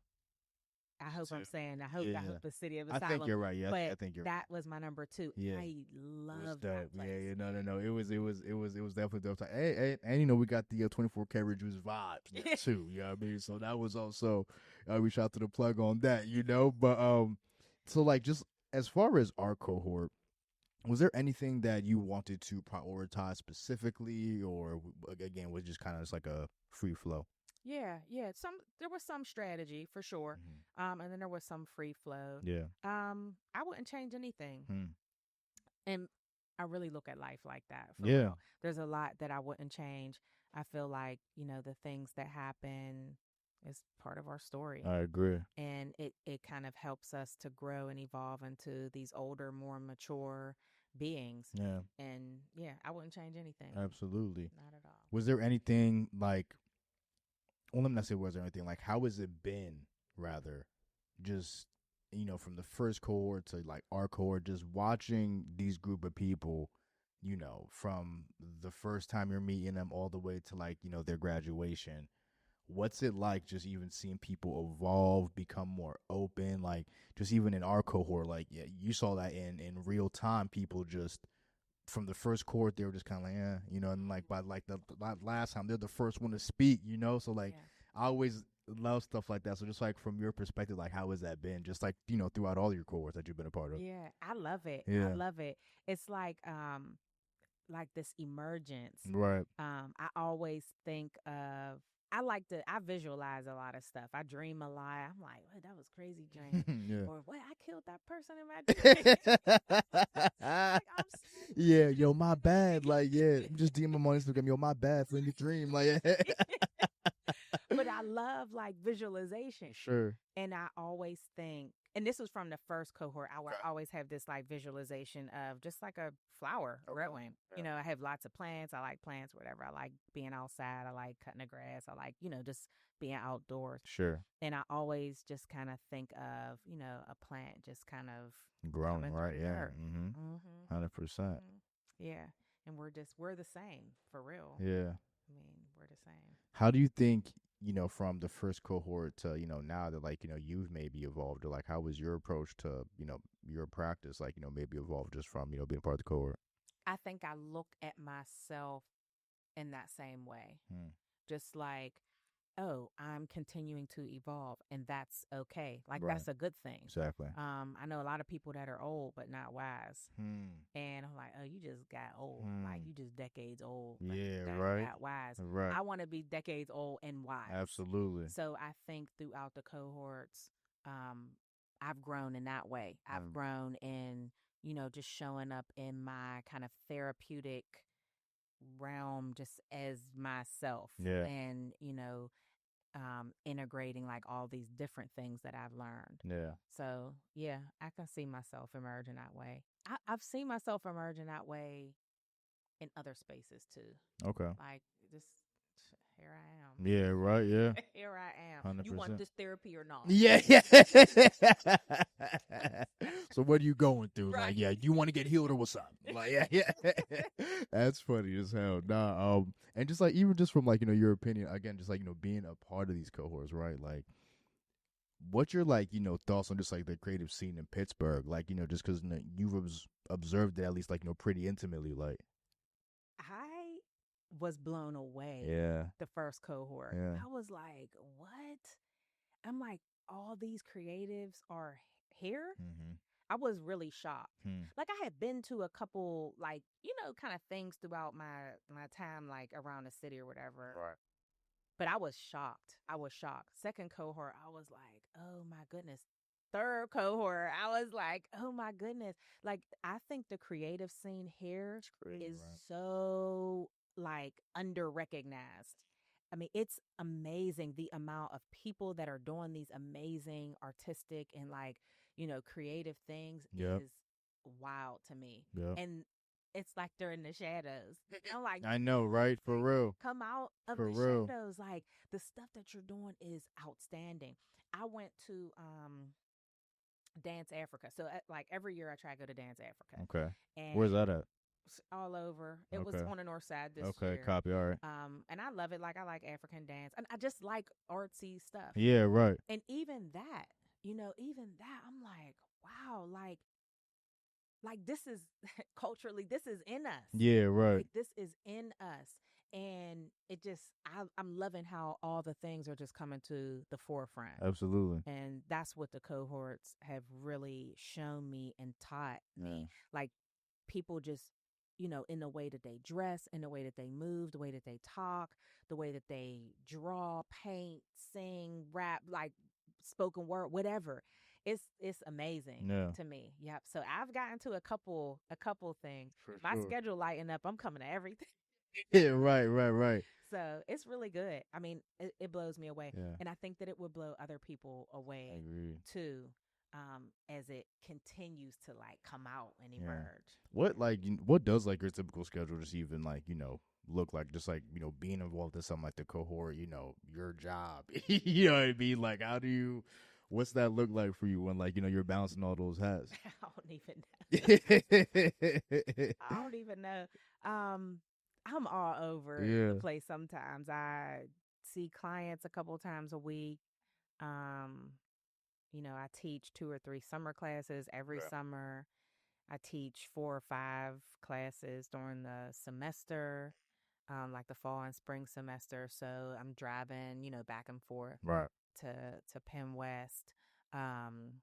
I hope the City of Asylum. I think you're right. Yeah, but I think you're right. That was my number 2. Yeah. I love that place. Yeah. No. It was definitely dope. Hey, and we got the 24 karat juice vibes too. You know what I mean? So that was also we shout to the plug on that. But So like just as far as our cohort, was there anything that you wanted to prioritize specifically, or again was just kind of just like a free flow? Yeah, yeah. There was some strategy for sure. Mm-hmm. And then there was some free flow. Yeah. I wouldn't change anything. Hmm. And I really look at life like that for Yeah, real. There's a lot that I wouldn't change. I feel like, the things that happen is part of our story. I agree. And it kind of helps us to grow and evolve into these older, more mature beings. Yeah, And yeah, I wouldn't change anything. absolutely. Not at all. Was there anything like? Well, let me not say was there anything like. How has it been? Rather, just from the first cohort to like our cohort, just watching these group of people, from the first time you're meeting them all the way to like their graduation. What's it like just even seeing people evolve, become more open, like just even in our cohort, like yeah, you saw that in real time, people just from the first cohort they were just kind of like yeah, and like by like the last time they're the first one to speak, so like Yeah. I always love stuff like that. So just like from your perspective, like how has that been? Just like throughout all your cohorts that you've been a part of. Yeah, I love it. I Yeah. love it. It's like this emergence. Right. I always think of I visualize a lot of stuff. I dream a lot. I'm like, what, that was crazy dream. Yeah. Or what, I killed that person in my dream. Like I'm so Yeah, yo, my bad. Like, yeah, I'm just DM him on Instagram. Yo, my bad for in your dream. Like, but I love like visualization. sure. And I always think, and this was from the first cohort, I would always have this like visualization of just like a flower growing. Yeah. I have lots of plants. I like plants, whatever. I like being outside. I like cutting the grass. I like, just being outdoors. Sure. And I always just kind of think of, a plant just kind of Growing, coming right? through the Yeah. dirt. Mm-hmm. Mm-hmm. 100%. Mm-hmm. Yeah. And we're the same for real. Yeah. I mean, we're the same. How do you think, from the first cohort to, now that like, you've maybe evolved, or like how was your approach to, your practice, like, maybe evolved just from, being part of the cohort? I think I look at myself in that same way. Hmm. Just like, oh, I'm continuing to evolve, and that's okay. Like Right. that's a good thing. Exactly. I know a lot of people that are old but not wise. Hmm. And I'm like, oh, you just got old. Like Hmm. you just decades old, but Yeah, not right. that wise. Right. I want to be decades old and wise. Absolutely. So I think throughout the cohorts, um, I've grown in that way. I've grown in, just showing up in my kind of therapeutic realm just as myself. Yeah. And, integrating like all these different things that I've learned. Yeah. So yeah, I can see myself emerging that way. I've seen myself emerging that way in other spaces too. Okay. Like just here I am. Yeah, right, yeah. Here I am. 100%. You want this therapy or not? Yeah, yeah. So what are you going through? Right. Like, yeah, you want to get healed or what's up? Like, yeah, yeah. That's funny as hell. Nah, and just like even just from like, your opinion, again, just like, being a part of these cohorts, right? Like what's your like, thoughts on just like the creative scene in Pittsburgh? Like, just because you've observed it at least like, pretty intimately, like. I was blown away. Yeah. The first cohort. Yeah. I was like, what? I'm like, all these creatives are here? Mm-hmm. I was really shocked. Hmm. Like I had been to a couple like, kind of things throughout my time like around the city or whatever. Right. But I was shocked. I was shocked. Second cohort, I was like, "Oh my goodness." Third cohort, I was like, "Oh my goodness." Like I think the creative scene here Great, is right. so like under recognized. I mean, it's amazing the amount of people that are doing these amazing artistic and like, creative things Yep. is wild to me. Yep. And it's like they're in the shadows. I'm like, I know, right? For real. come out of For the real. shadows. Like the stuff that you're doing is outstanding. I went to Dance Africa. So like every year I try to go to Dance Africa. Okay. And Where's that at? all over. It was Okay. on the north side this Okay, year. copy. All right. And I love it. Like I like African dance. And I just like artsy stuff. Yeah, right. And even that, even that, I'm like, wow, like this is culturally, this is in us. Yeah, right. Like this is in us. and it just I'm loving how all the things are just coming to the forefront. Absolutely. And that's what the cohorts have really shown me and taught Yeah. me. Like people just, in the way that they dress, in the way that they move, the way that they talk, the way that they draw, paint, sing, rap, like spoken word, whatever. It's amazing Yeah. to me. Yep. So I've gotten to a couple things. For My sure. schedule lighten up. I'm coming to everything. Yeah. Right. Right. Right. So it's really good. I mean, it blows me away. Yeah. And I think that it would blow other people I away agree. too, as it continues to like come out and Yeah. emerge. What like what does like your typical schedule just even like look like, just like being involved in something like the cohort, your job. You know what I mean? Like how do you, what's that look like for you when like you're balancing all those hats? I don't even know. Yeah. I don't even know. Um, I'm all over the place sometimes. I see clients a couple times a week. Um, I teach 2 or 3 summer classes every Okay. summer. I teach 4 or 5 classes during the semester, like the fall and spring semester. So I'm driving, back and forth Right. to Penn West. Um,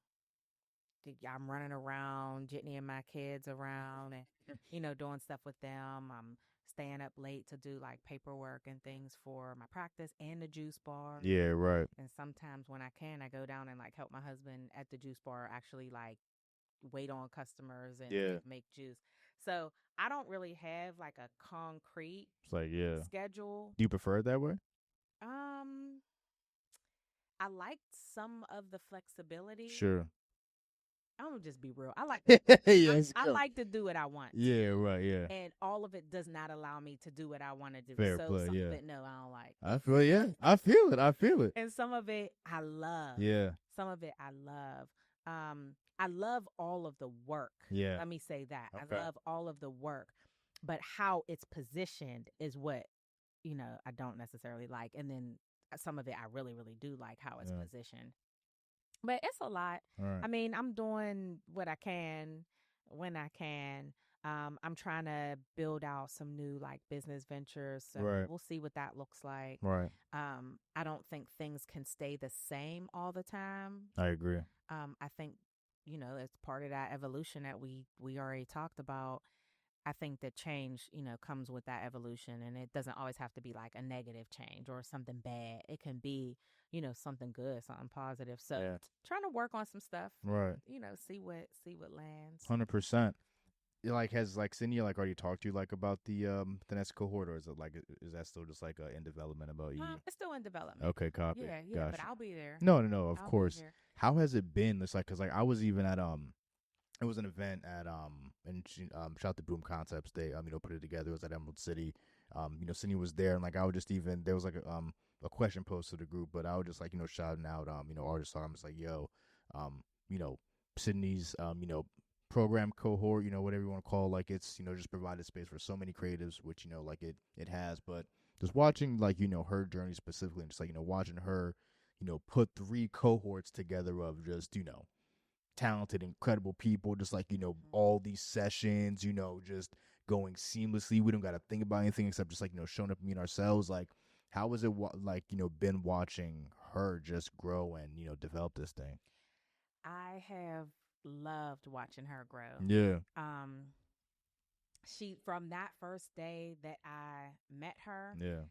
I'm running around, Jitney and my kids around, and doing stuff with them. I'm staying up late to do like paperwork and things for my practice and the juice bar. Yeah, right. And sometimes when I can, I go down and like help my husband at the juice bar actually like wait on customers and Yeah. make juice. So I don't really have like a concrete It's like, yeah. schedule. Do you prefer it that way? Um, I like some of the flexibility. Sure. I'm gonna just be real. I like Yes. I like to do what I want to. Yeah, right, yeah. And all of it does not allow me to do what I want to do. Fair So play, some of yeah. it, no, I don't like. I feel, yeah. I feel it. I feel it. And some of it, I love. Yeah. Some of it, I love. I love all of the work. Yeah. Let me say that. I Okay. love all of the work, but how it's positioned is what I don't necessarily like. And then some of it, I really, really do like how it's Yeah. positioned. But it's a lot. All right. I mean, I'm doing what I can when I can. I'm trying to build out some new like business ventures, so Right. we'll see what that looks like. Right. I don't think things can stay the same all the time. I agree. I think it's part of that evolution that we already talked about. I think that change, comes with that evolution, and it doesn't always have to be like a negative change or something bad. It can be, something good, something positive. So, Yeah. trying to work on some stuff, Right. see what lands. 100%. Like, has like Cindy like already talked to you like about the next cohort, or is it like, is that still just like in development about you? It's still in development. Okay, copy. Yeah, Gotcha. but I'll be there. No, no, no. Of I'll be course. there. How has it been? It's like, cause like I was even at it was an event at and she, shout out to Boom Concepts. They put it together. It was at Emerald City. Cindy was there, and like I would just even, there was like a question posed to the group, but I would just like shouting out artists. I'm just like, yo, you know Sydney's program cohort, whatever you want to call it, like it's just provided space for so many creatives, which like it has. But just watching like her journey specifically, and just like watching her put 3 cohorts together of just talented, incredible people, just like all these sessions, just going seamlessly. We don't got to think about anything except just like showing up and meeting ourselves. Like, how was it like been watching her just grow and develop this thing? I have loved watching her grow. Yeah. She from that first day that I met her, Yeah.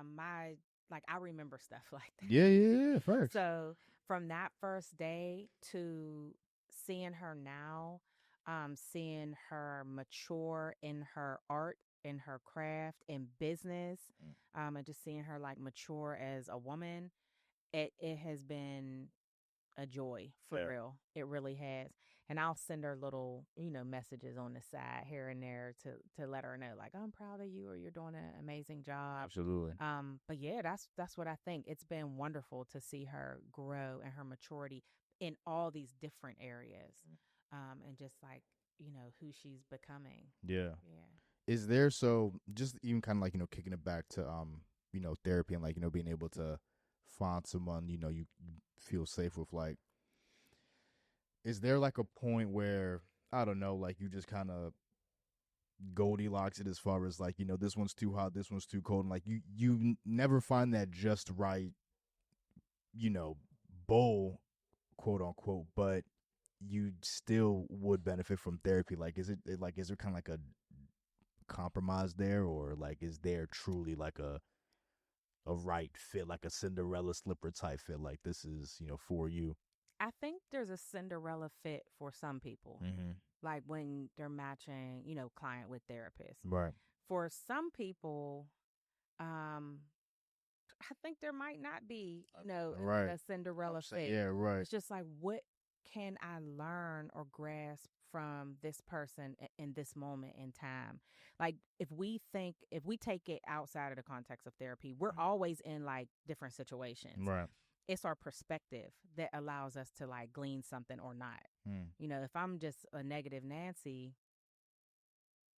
my like I remember stuff like that. Yeah, yeah, yeah. First. So from that first day to seeing her now, seeing her mature in her art, in her craft, in business, and just seeing her like mature as a woman, it has been a joy for Yeah. real. It really has. And I'll send her little, messages on the side here and there to let her know like I'm proud of you or you're doing an amazing job. Absolutely. But yeah, that's what I think. It's been wonderful to see her grow and her maturity in all these different areas. And just like, who she's becoming. Yeah. Yeah. Is there, so just even kind of like kicking it back to therapy and like being able to find someone you feel safe with, like, is there like a point where, I don't know, like you just kind of Goldilocks it as far as like, this one's too hot, this one's too cold, and like you never find that just right, you know, bowl, quote unquote, but you still would benefit from therapy. Like, is there kind of like a compromise there, or like is there truly like a right fit, like a Cinderella slipper type fit, like this is, for you? I think there's a Cinderella fit for some people, Mm-hmm. like when they're matching, client with therapist. Right. For some people, um, I think there might not be, Right. a Cinderella fit. Yeah, right. It's just like, what can I learn or grasp from this person in this moment in time? Like, if we take it outside of the context of therapy, we're always in like different situations. Right. It's our perspective that allows us to like glean something or not. Mm. If I'm just a negative Nancy,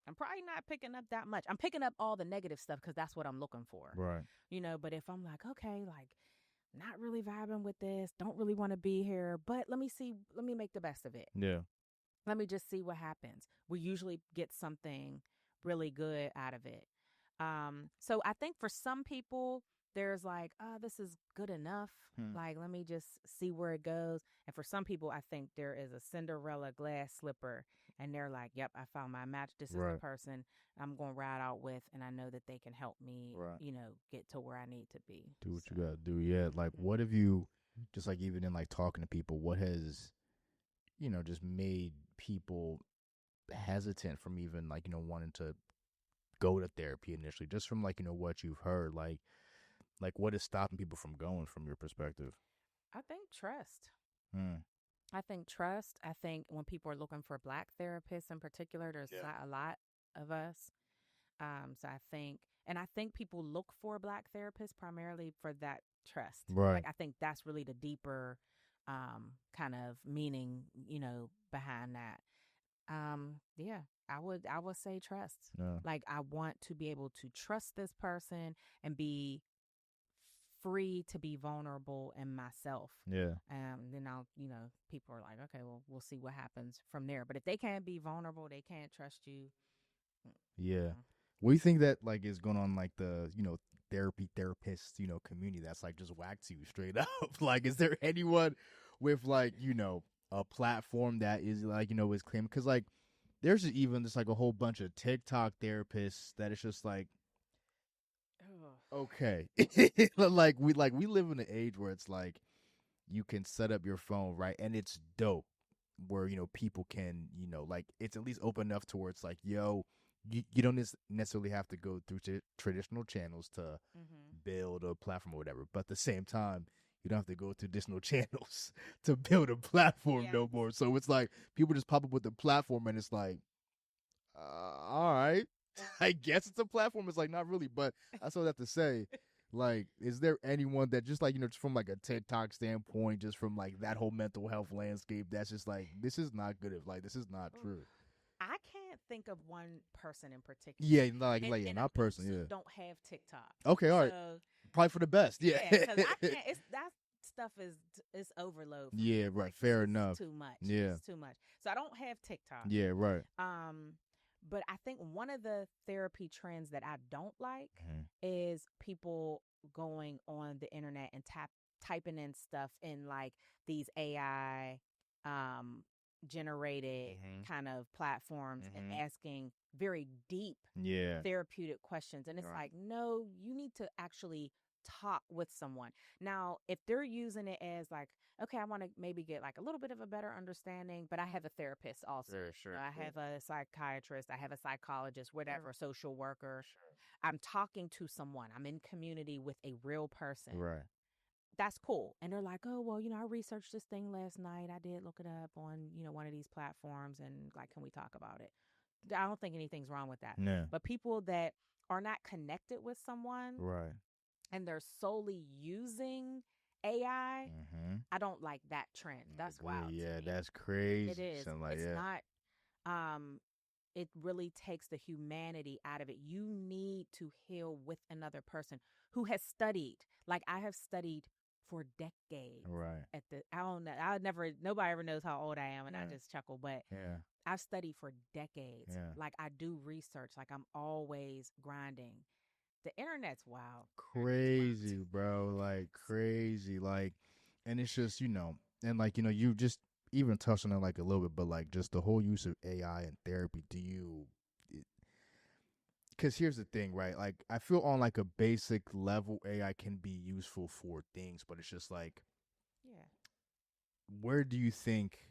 I'm probably not picking up that much. I'm picking up all the negative stuff because that's what I'm looking for. Right. But if I'm like, okay, like not really vibing with this, don't really want to be here, but let me make the best of it. Yeah. Let me just see what happens. We usually get something really good out of it. So I think for some people, there's like, oh, this is good enough. Hmm. Like, let me just see where it goes. And for some people, I think there is a Cinderella glass slipper, and they're like, yep, I found my match. This is the Right. person I'm going to ride out with, and I know that they can help me, Right. get to where I need to be. Do what So, you gotta do. Yeah. Like, mhm. what have you, just like even in like talking to people, what has, just made people hesitant from even like, wanting to go to therapy initially, just from like, what you've heard, like what is stopping people from going from your perspective? I think trust. Hmm. I think trust. I think when people are looking for Black therapists in particular, there's Yeah. not a lot of us. So I think people look for Black therapists primarily for that trust. Right. Like, I think that's really the deeper kind of meaning, behind that. Yeah, I would say trust. Yeah. Like, I want to be able to trust this person and be free to be vulnerable in myself. Yeah. Then people are like, okay, well, we'll see what happens from there. But if they can't be vulnerable, they can't trust you. Yeah. Mm. What do you think that like is going on like the, therapist, community that's like just whacked you straight up? Like, is there anyone with like, a platform that is like, is claiming, because like there's even just like a whole bunch of TikTok therapists that it's just like, Ugh. okay. like we live in an age where it's like you can set up your phone, right? And it's dope where, people can, like it's at least open enough towards like, yo, you don't necessarily have to go through traditional channels to Mm-hmm. build a platform or whatever. But at the same time, you don't have to go to traditional channels to build a platform Yes. no more. So it's like people just pop up with the platform and it's like, all right. I guess it's a platform. It's like, not really, but that's all I have to say. Like, is there anyone that just like, just from like a TikTok standpoint, just from like that whole mental health landscape, that's just like, this is not good. If like, this is not Oof. true. I can't think of one person in particular. Yeah, like yeah, And not I person. also Yeah. don't have TikTok. Okay, all right. So Probably for the best. Yeah. yeah, because I can't. It's that stuff is overload for me. Yeah, right. Like, Fair it's enough. too much. Yeah. It's too much. So I don't have TikTok. Yeah, right. Um, but I think one of the therapy trends that I don't like Mhm. is people going on the internet and typing in stuff in like these AI um generated Mhm. kind of platforms and Mhm. asking very deep Yeah. therapeutic questions. And it's Right. like, no, you need to actually talk with someone. Now, if they're using it as like, okay, I want to maybe get like a little bit of a better understanding, but I have a therapist also. Sure. I have a psychiatrist, I have a psychologist, whatever, Sure. a social worker. Sure. I'm talking to someone, I'm in community with a real person. Right. That's cool. And they're like, oh, well, I researched this thing last night. I did look it up on, one of these platforms, and like, can we talk about it? I don't think anything's wrong with that. Yeah. But people that are not connected with someone Right. and they're solely using AI, Mhm. I don't like that trend. That's Agree. wild to Yeah, me. that's crazy. It is. Something like It's yeah. not it really takes the humanity out of it. You need to heal with another person who has studied. Like, I have studied for decades. Right. At the I don't know. I never nobody ever knows how old I am, and I Yeah. just chuckle, but Yeah. I've studied for decades. Yeah. Like I do research, like I'm always grinding. The internet's wild. Crazy, bro. Like crazy. Like, and it's just and like you just even touched on it like a little bit, but like just the whole use of AI in therapy. Do you? Because here's the thing, right? Like, I feel on like a basic level, AI can be useful for things, but it's just like, Yeah. where do you think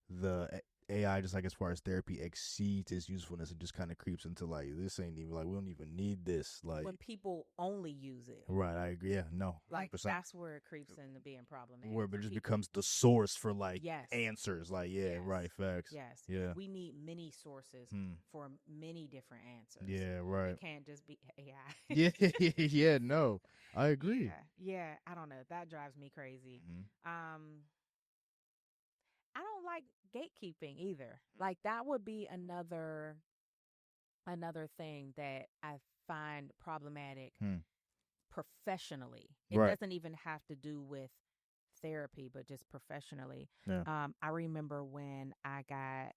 the AI, just like as far as therapy, exceeds its usefulness and just kind of creeps into like this ain't even like we don't even need this, When like. people only use it. Right, I agree. Yeah, no, Like 100%. that's where it creeps into being Where problematic. it When just people becomes the source for like yes. answers. Like, yeah, Yes. right, facts. Yes. Yeah. We need many sources Hmm. for many different answers. Yeah, It right. can't just be AI. Yeah, yeah, no, I agree. Yeah. Yeah. I don't know. That drives me crazy. Hmm. I don't like gatekeeping either. Like that would be another thing that I find problematic Hmm. professionally. It Right. doesn't even have to do with therapy, but just professionally. Yeah. I remember when I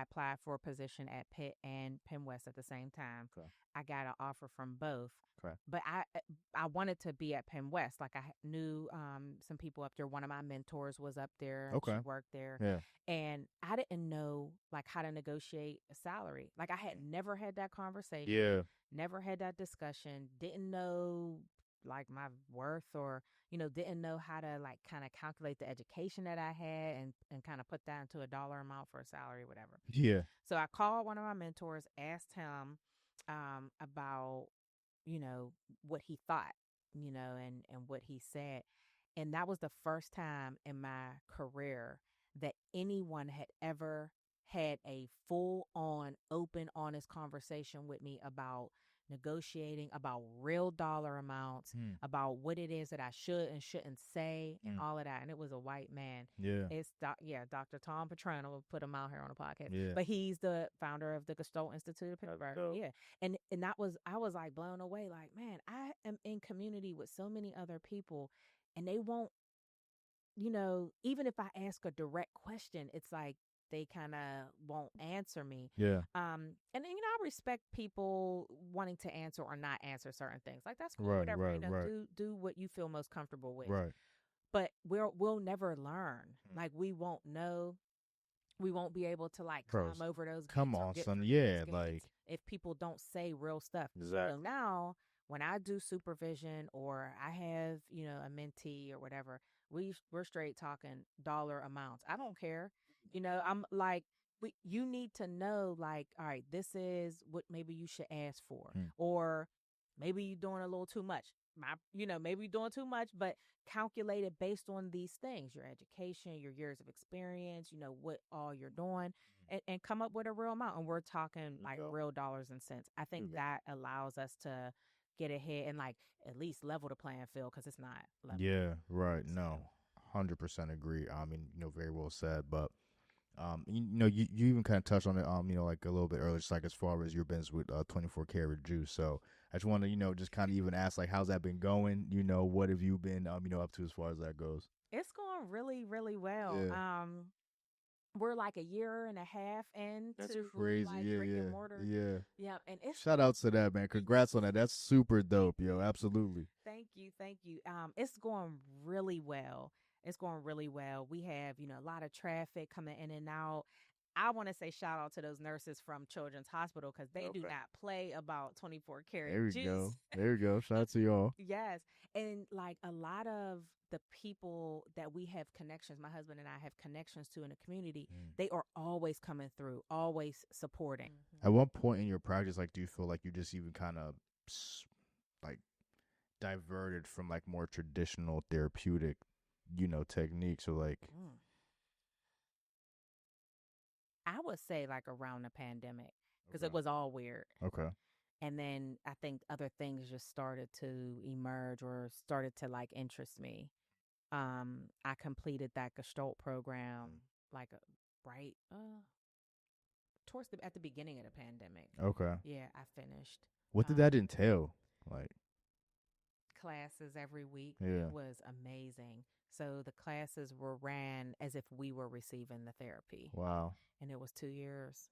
applied for a position at Pitt and Penn West at the same time. Okay. I got an offer from both, Okay. but I wanted to be at Penn West. Like I knew some people up there. One of my mentors was up there, and Okay. she worked there. Yeah. And I didn't know like how to negotiate a salary. Like I had never had that conversation, Yeah. never had that discussion. Didn't know like my worth or didn't know how to like kind of calculate the education that I had and kind of put that into a dollar amount for a salary, whatever. Yeah. So I called one of my mentors, asked him about, what he thought, and what he said. And that was the first time in my career that anyone had ever had a full on, open, honest conversation with me about negotiating, about real dollar amounts, Hmm. about what it is that I should and shouldn't say, and Hmm. all of that. And it was a white man. Yeah. It's Dr. Tom Petrano. We'll put him out here on the podcast. Yeah. But he's the founder of the Gestalt Institute of Pittsburgh. dope. Yeah. And that was I was like blown away, like, man, I am in community with so many other people and they won't, even if I ask a direct question, it's like they kind of won't answer me. Yeah. And then, I respect people wanting to answer or not answer certain things. Like that's cool, Right. whatever, Right. Right. do what you feel most comfortable with. Right. But we'll never learn. Like we won't know. We won't be able to like Bros, climb over those come gates or on, get son. through those Yeah. gates Like. if people don't say real stuff. Exactly. So now when I do supervision or I have, a mentee or whatever, we're straight talking dollar amounts. I don't care. I'm like you need to know like, all right, this is what maybe you should ask for. Hmm. Or maybe you're doing a little too much. Maybe you're doing too much, but calculate it based on these things, your education, your years of experience, what all you're doing, and come up with a real amount. And we're talking like real dollars and cents. I think that allows us to get ahead and like at least level the playing field because it's not level. Yeah. Right. So, No. 100% agree. I mean, very well said. But you even kind of touched on it, like a little bit earlier, just like as far as your business with 24 karat juice. So I just want to, just kind of even ask, like, how's that been going? What have you been, up to as far as that goes? it's going really, really well. Yeah. We're like a year and a half That's into crazy. like Yeah, brick yeah, and mortar. yeah. Yeah, and it's Shout out to that, man. Congrats on that. That's super dope, yo. Absolutely. thank you. It's going really well. It's going really well. We have, a lot of traffic coming in and out. I want to say shout out to those nurses from Children's Hospital because they do not play about 24 There karat we juice. go. There we go. Shout out to y'all. Yes. And like a lot of the people that we have connections, my husband and I have connections to in the community, they are always coming through, always supporting. At what point in your practice, like, do you feel like you just even kind of like diverted from like more traditional therapeutic, techniques or like? I would say like around the pandemic because it was all weird. Okay. And then I think other things just started to emerge or started to like interest me. I completed that Gestalt program like right towards at the beginning of the pandemic. Okay. Yeah, I finished. What did that entail? Like classes every week. It Yeah. was amazing. So the classes were ran as if we were receiving the therapy. Wow. And it was 2 years.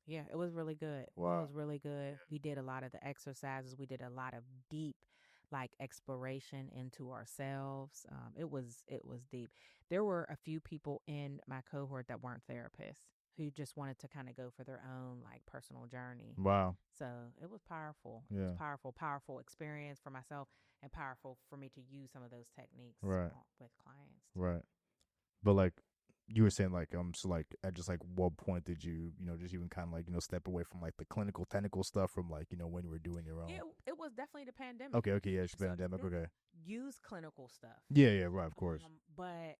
Yeah, it was really good. It Wow. was really good. We did a lot of the exercises. We did a lot of deep, like exploration into ourselves. It was deep. There were a few people in my cohort that weren't therapists who just wanted to kind of go for their own like personal journey. Wow. So it was powerful. It was Yeah. powerful, powerful experience for myself and powerful for me to use some of those techniques Right. with clients too. Right. But like you were saying, like so like at just like what point did you just even kind of like step away from like the clinical technical stuff from like when you were doing your own. Yeah, it was definitely the pandemic. Okay. Okay. Yeah. It's So pandemic. didn't Okay. use clinical stuff. Yeah. Yeah. Right. Of course. But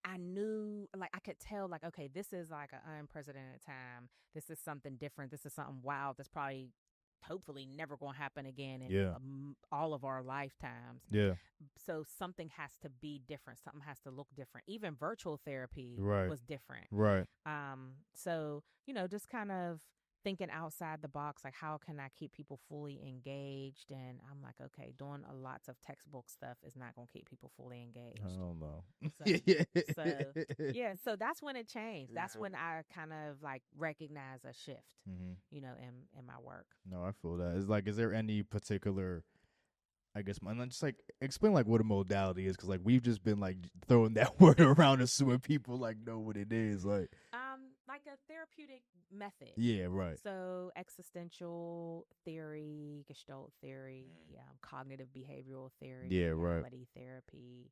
I knew, like, I could tell, like, okay, this is like an unprecedented time. This is something different. This is something wild that's probably, hopefully, never going to happen again in Yeah. all of our lifetimes. Yeah. So something has to be different. Something has to look different. Even virtual therapy Right. was different. Right. So, just kind of thinking outside the box, like how can I keep people fully engaged? And I'm like, okay, doing a lots of textbook stuff is not going to keep people fully engaged. I don't know. So that's when it changed. That's when I kind of like recognize a shift, in my work. No, I feel that. Is like, is there any particular, I guess, and just like explain like what a modality is, because like we've just been like throwing that word around, assuming people like know what it is, like a therapeutic method. Yeah, right. So existential theory, Gestalt theory, cognitive behavioral theory, Yeah, right. reality therapy.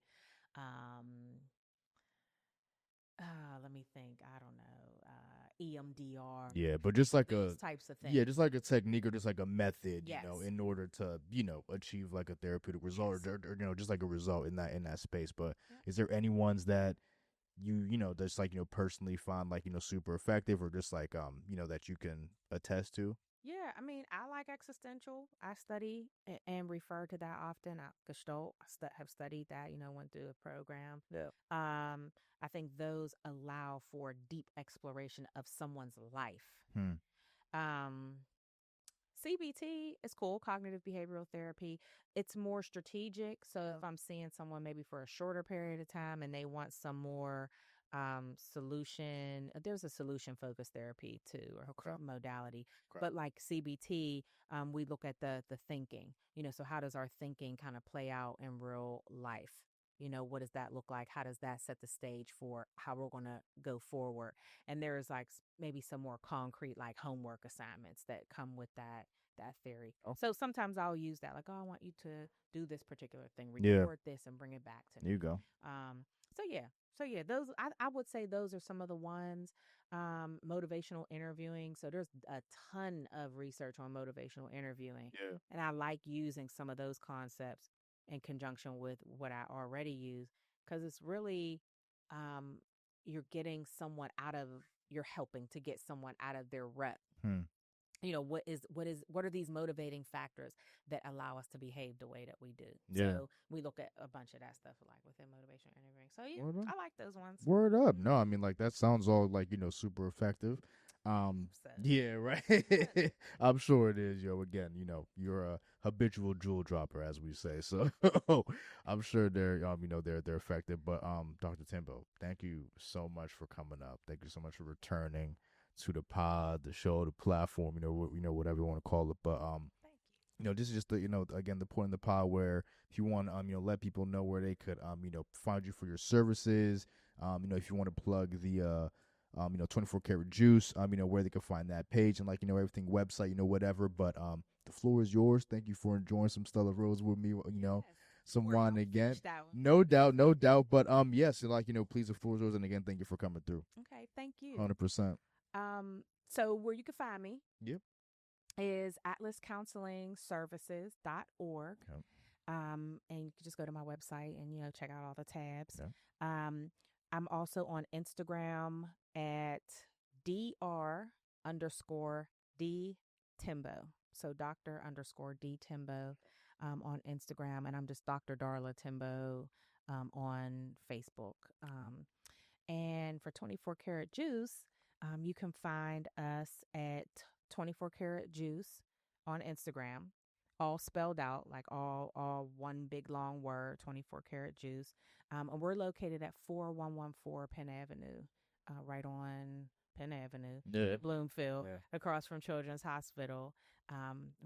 Let me think. I don't know. EMDR. Yeah, but just like those a types of things. Yeah, just like a technique or just like a method, Yes. in order to achieve like a therapeutic result, Yes. or just like a result in that space. But Yep. is there any ones that that's like personally find like super effective, or just like that you can attest to? Yeah, I mean, I like existential. I study and refer to that often. Gestalt, have studied that. Went through a program. Yeah. I think those allow for deep exploration of someone's life. Um, CBT is cool, cognitive behavioral therapy. It's more strategic. So if I'm seeing someone maybe for a shorter period of time and they want some more solution, there's a solution focused therapy too, or modality. But like CBT, we look at the thinking. So how does our thinking kind of play out in real life? What does that look like? How does that set the stage for how we're going to go forward? And there's like maybe some more concrete like homework assignments that come with that theory. Oh. So sometimes I'll use that, like, oh, I want you to do this particular thing, record this and bring it back to me. There you go. So yeah, those I would say those are some of the ones. Motivational interviewing. So there's a ton of research on motivational interviewing. Yeah. And I like using some of those concepts in conjunction with what I already use, because it's really you're getting someone you're helping to get someone out of their rut. What are these motivating factors that allow us to behave the way that we do? Yeah. So we look at a bunch of that stuff like within motivational interviewing. So yeah, I like those ones. Word up. No, I mean, like, that sounds all like super effective. Yeah, right. I'm sure it is. Again, you're a habitual jewel dropper, as we say. So I'm sure they're they're effective. But Dr. Timbo, thank you so much for coming up. Thank you so much for returning to the pod, the show, the platform, whatever you want to call it. But thank you. This is just the again, the point in the pod where if you want let people know where they could find you for your services, if you want to plug the 24 karat juice, where they can find that page and everything, website, whatever. But the floor is yours. Thank you for enjoying some Stella Rose with me, Yes. some We're wine gonna again. finish that one. No doubt. But yes, please, the floor is yours, and again, thank you for coming through. Okay, thank you. 100%. So where you can find me, Yep, is atlascounselingservices.org. okay. And you can just go to my website and check out all the tabs. Okay. I'm also on Instagram at Dr_D Timbo. So Dr_D Timbo on Instagram, and I'm just Dr. Darla Timbo on Facebook. And for 24 karat juice, you can find us at 24 karat juice on Instagram. all spelled out, like all one big long word, 24 karat juice. And we're located at 4114 Penn Avenue, right on Penn Avenue, Yeah. Bloomfield, Yeah. across from Children's Hospital.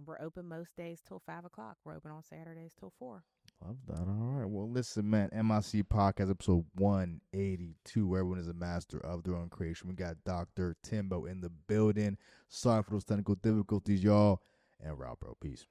We're open most days till 5 o'clock. We're open on Saturdays till 4. Love that. All right. Well, listen, man. MIC Podcast episode 182. Everyone is a master of their own creation. We got Dr. Timbo in the building. Sorry for those technical difficulties, y'all. And we're out, bro. Peace.